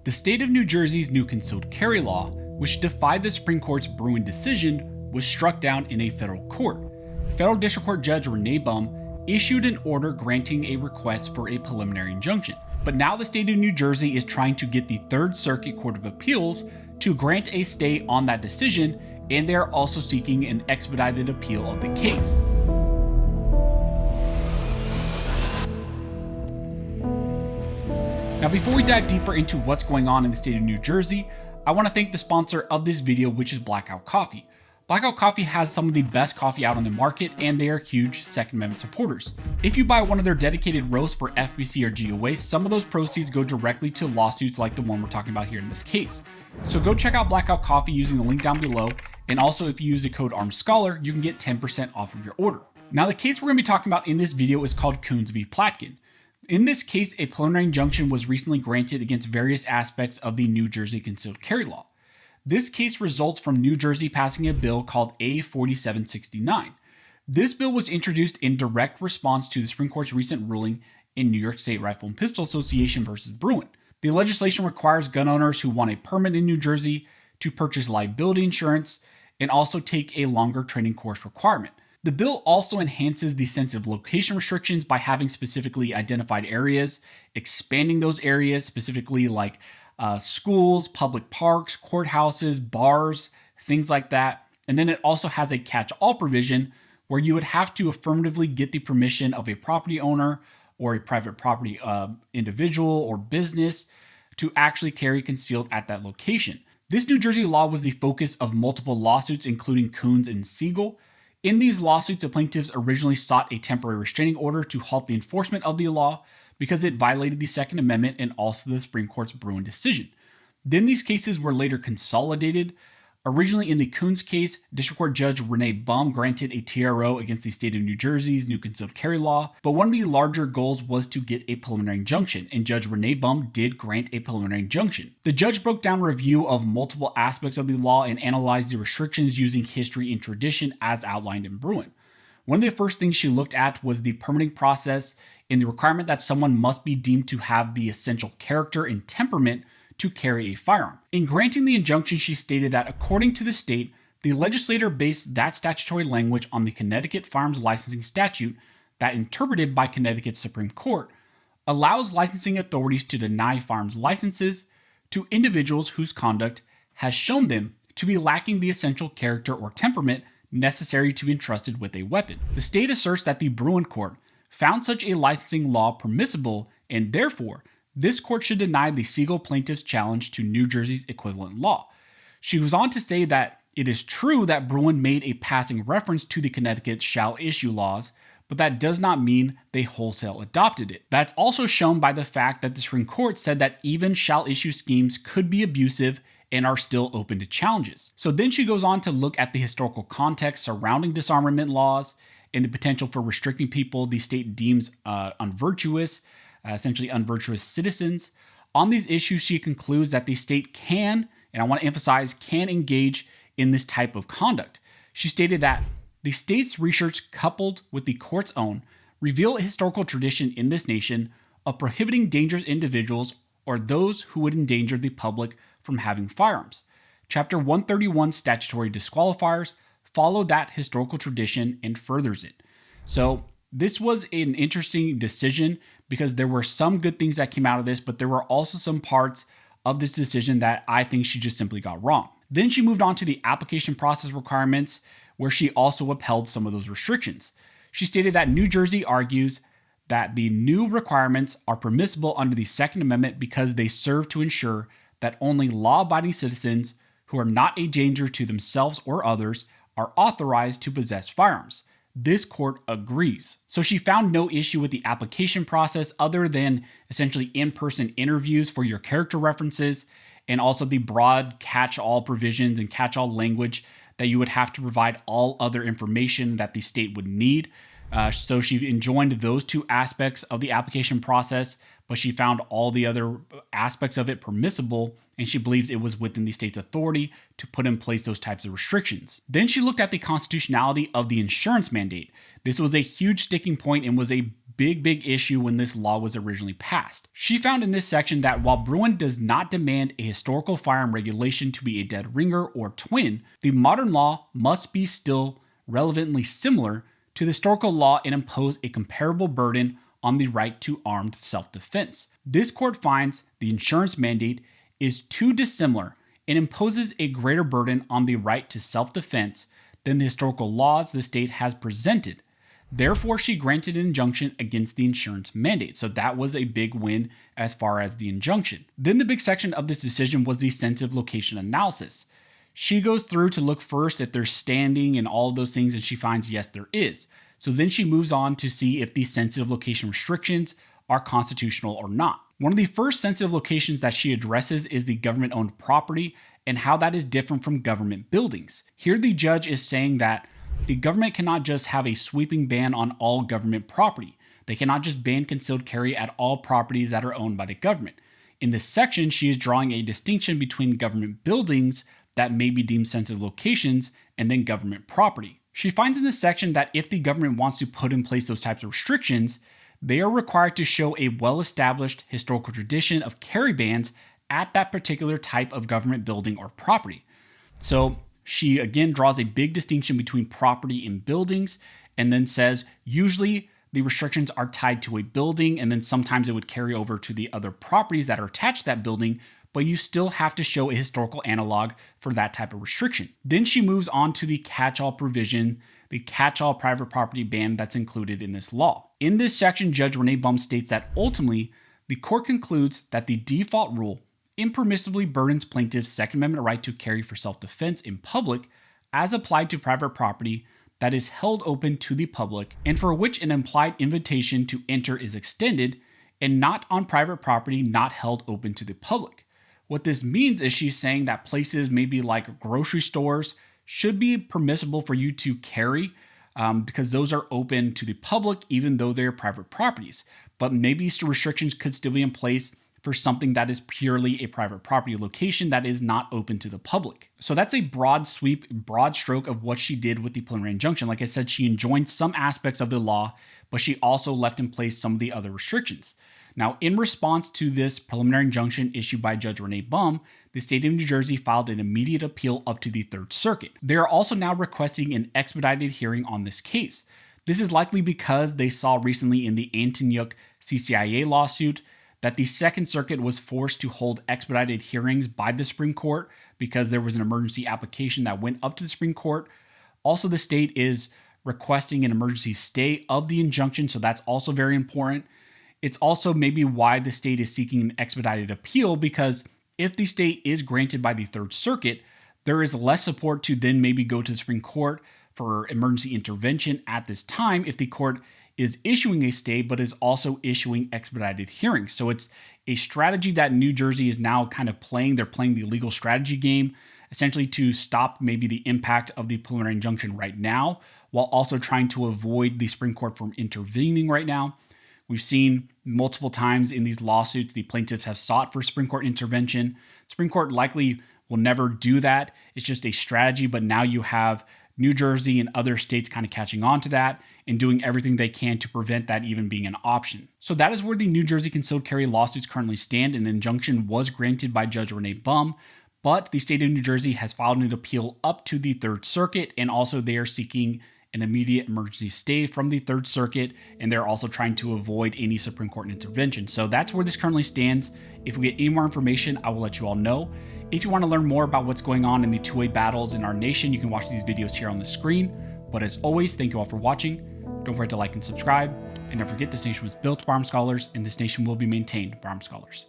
The state of New Jersey's new concealed carry law, which defied the Supreme Court's Bruen decision, was struck down in a federal court. Federal District Court Judge Renee Bum issued an order granting a request for a preliminary injunction. But now the state of New Jersey is trying to get the Third Circuit Court of Appeals to grant a stay on that decision, and they are also seeking an expedited appeal of the case. Now, before we dive deeper into what's going on in the state of New Jersey, I want to thank the sponsor of this video, which is Blackout Coffee. Blackout Coffee has some of the best coffee out on the market, and they are huge Second Amendment supporters. If you buy one of their dedicated roasts for FBC or GOA, some of those proceeds go directly to lawsuits like the one we're talking about here in this case. So go check out Blackout Coffee using the link down below, and also if you use the code ARMSCHOLAR, you can get 10% off of your order. Now, the case we're going to be talking about in this video is called Coons v. Platkin. In this case, a preliminary injunction was recently granted against various aspects of the New Jersey concealed carry law. This case results from New Jersey passing a bill called A-4769. This bill was introduced in direct response to the Supreme Court's recent ruling in New York State Rifle and Pistol Association versus Bruen. The legislation requires gun owners who want a permit in New Jersey to purchase liability insurance and also take a longer training course requirement. The bill also enhances the sensitive location restrictions by having specifically identified areas, expanding those areas specifically like schools, public parks, courthouses, bars, things like that. And then it also has a catch-all provision where you would have to affirmatively get the permission of a property owner or a private property individual or business to actually carry concealed at that location. This New Jersey law was the focus of multiple lawsuits, including Coons and Siegel. In these lawsuits, the plaintiffs originally sought a temporary restraining order to halt the enforcement of the law because it violated the Second Amendment and also the Supreme Court's Bruen decision. Then these cases were later consolidated. Originally in the Coons case, District Court Judge Renee Bum granted a TRO against the state of New Jersey's new concealed carry law, but one of the larger goals was to get a preliminary injunction, and Judge Renee Bum did grant a preliminary injunction. The judge broke down a review of multiple aspects of the law and analyzed the restrictions using history and tradition as outlined in Bruen. One of the first things she looked at was the permitting process and the requirement that someone must be deemed to have the essential character and temperament to carry a firearm. In granting the injunction, she stated that according to the state, the legislator based that statutory language on the Connecticut Firearms Licensing Statute that, interpreted by Connecticut's Supreme Court, allows licensing authorities to deny firearms licenses to individuals whose conduct has shown them to be lacking the essential character or temperament necessary to be entrusted with a weapon. The state asserts that the Bruen court found such a licensing law permissible, and therefore, this court should deny the Siegel plaintiff's challenge to New Jersey's equivalent law. She goes on to say that it is true that Bruen made a passing reference to the Connecticut shall issue laws, but that does not mean they wholesale adopted it. That's also shown by the fact that the Supreme Court said that even shall issue schemes could be abusive and are still open to challenges. So then she goes on to look at the historical context surrounding disarmament laws and the potential for restricting people the state deems unvirtuous, essentially unvirtuous citizens. On these issues, she concludes that the state can, and I want to emphasize, can engage in this type of conduct. She stated that the state's research, coupled with the court's own, reveal a historical tradition in this nation of prohibiting dangerous individuals or those who would endanger the public from having firearms. Chapter 131 statutory disqualifiers follow that historical tradition and furthers it. So this was an interesting decision because there were some good things that came out of this, but there were also some parts of this decision that I think she just simply got wrong. Then she moved on to the application process requirements, where she also upheld some of those restrictions. She stated that New Jersey argues that the new requirements are permissible under the Second Amendment because they serve to ensure that only law-abiding citizens who are not a danger to themselves or others are authorized to possess firearms. This court agrees. So she found no issue with the application process other than essentially in-person interviews for your character references and also the broad catch-all provisions and catch-all language that you would have to provide all other information that the state would need. So she enjoined those two aspects of the application process, but she found all the other aspects of it permissible, and she believes it was within the state's authority to put in place those types of restrictions. Then she looked at the constitutionality of the insurance mandate. This was a huge sticking point and was a big issue when this law was originally passed. She found in this section that while Bruen does not demand a historical firearm regulation to be a dead ringer or twin, the modern law must be still relevantly similar to the historical law and impose a comparable burden on the right to armed self-defense. This court finds the insurance mandate is too dissimilar and imposes a greater burden on the right to self-defense than the historical laws the state has presented. Therefore, she granted an injunction against the insurance mandate. So that was a big win as far as the injunction. Then the big section of this decision was the sensitive location analysis. She goes through to look first if there's standing and all of those things, and she finds yes, there is. So then she moves on to see if these sensitive location restrictions are constitutional or not. One of the first sensitive locations that she addresses is the government-owned property and how that is different from government buildings. Here the judge is saying that the government cannot just have a sweeping ban on all government property. They cannot just ban concealed carry at all properties that are owned by the government. In this section, she is drawing a distinction between government buildings that may be deemed sensitive locations and then government property. She finds in this section that if the government wants to put in place those types of restrictions, they are required to show a well-established historical tradition of carry bans at that particular type of government building or property. So she again draws a big distinction between property and buildings and then says usually the restrictions are tied to a building and then sometimes it would carry over to the other properties that are attached to that building, but you still have to show a historical analog for that type of restriction. Then she moves on to the catch-all provision, the catch-all private property ban that's included in this law. In this section, Judge Renee Bum states that ultimately, the court concludes that the default rule impermissibly burdens plaintiffs' Second Amendment right to carry for self-defense in public as applied to private property that is held open to the public and for which an implied invitation to enter is extended and not on private property not held open to the public. What this means is she's saying that places maybe like grocery stores should be permissible for you to carry because those are open to the public even though they're private properties. But maybe restrictions could still be in place for something that is purely a private property location that is not open to the public. So that's a broad sweep, broad stroke of what she did with the preliminary injunction. Like I said, she enjoined some aspects of the law, but she also left in place some of the other restrictions. Now, in response to this preliminary injunction issued by Judge Renee Bum, the state of New Jersey filed an immediate appeal up to the Third Circuit. They are also now requesting an expedited hearing on this case. This is likely because they saw recently in the Antonyuk CCIA lawsuit that the Second Circuit was forced to hold expedited hearings by the Supreme Court because there was an emergency application that went up to the Supreme Court. Also, the state is requesting an emergency stay of the injunction, so that's also very important. It's also maybe why the state is seeking an expedited appeal, because if the state is granted by the Third Circuit, there is less support to then maybe go to the Supreme Court for emergency intervention at this time if the court is issuing a stay, but is also issuing expedited hearings. So it's a strategy that New Jersey is now kind of playing. They're playing the legal strategy game, essentially to stop maybe the impact of the preliminary injunction right now, while also trying to avoid the Supreme Court from intervening right now. We've seen multiple times in these lawsuits, the plaintiffs have sought for Supreme Court intervention. Supreme Court likely will never do that. It's just a strategy, but now you have New Jersey and other states kind of catching on to that and doing everything they can to prevent that even being an option. So that is where the New Jersey concealed carry lawsuits currently stand. An injunction was granted by Judge Renee Bum, but the state of New Jersey has filed an appeal up to the Third Circuit, and also they are seeking an immediate emergency stay from the Third Circuit, and they're also trying to avoid any Supreme Court intervention. So that's where this currently stands. If we get any more information, I will let you all know. If you want to learn more about what's going on in the two-way battles in our nation, you can watch these videos here on the screen. But as always, thank you all for watching. Don't forget to like and subscribe. And don't forget, this nation was built by armed scholars, and this nation will be maintained by armed scholars.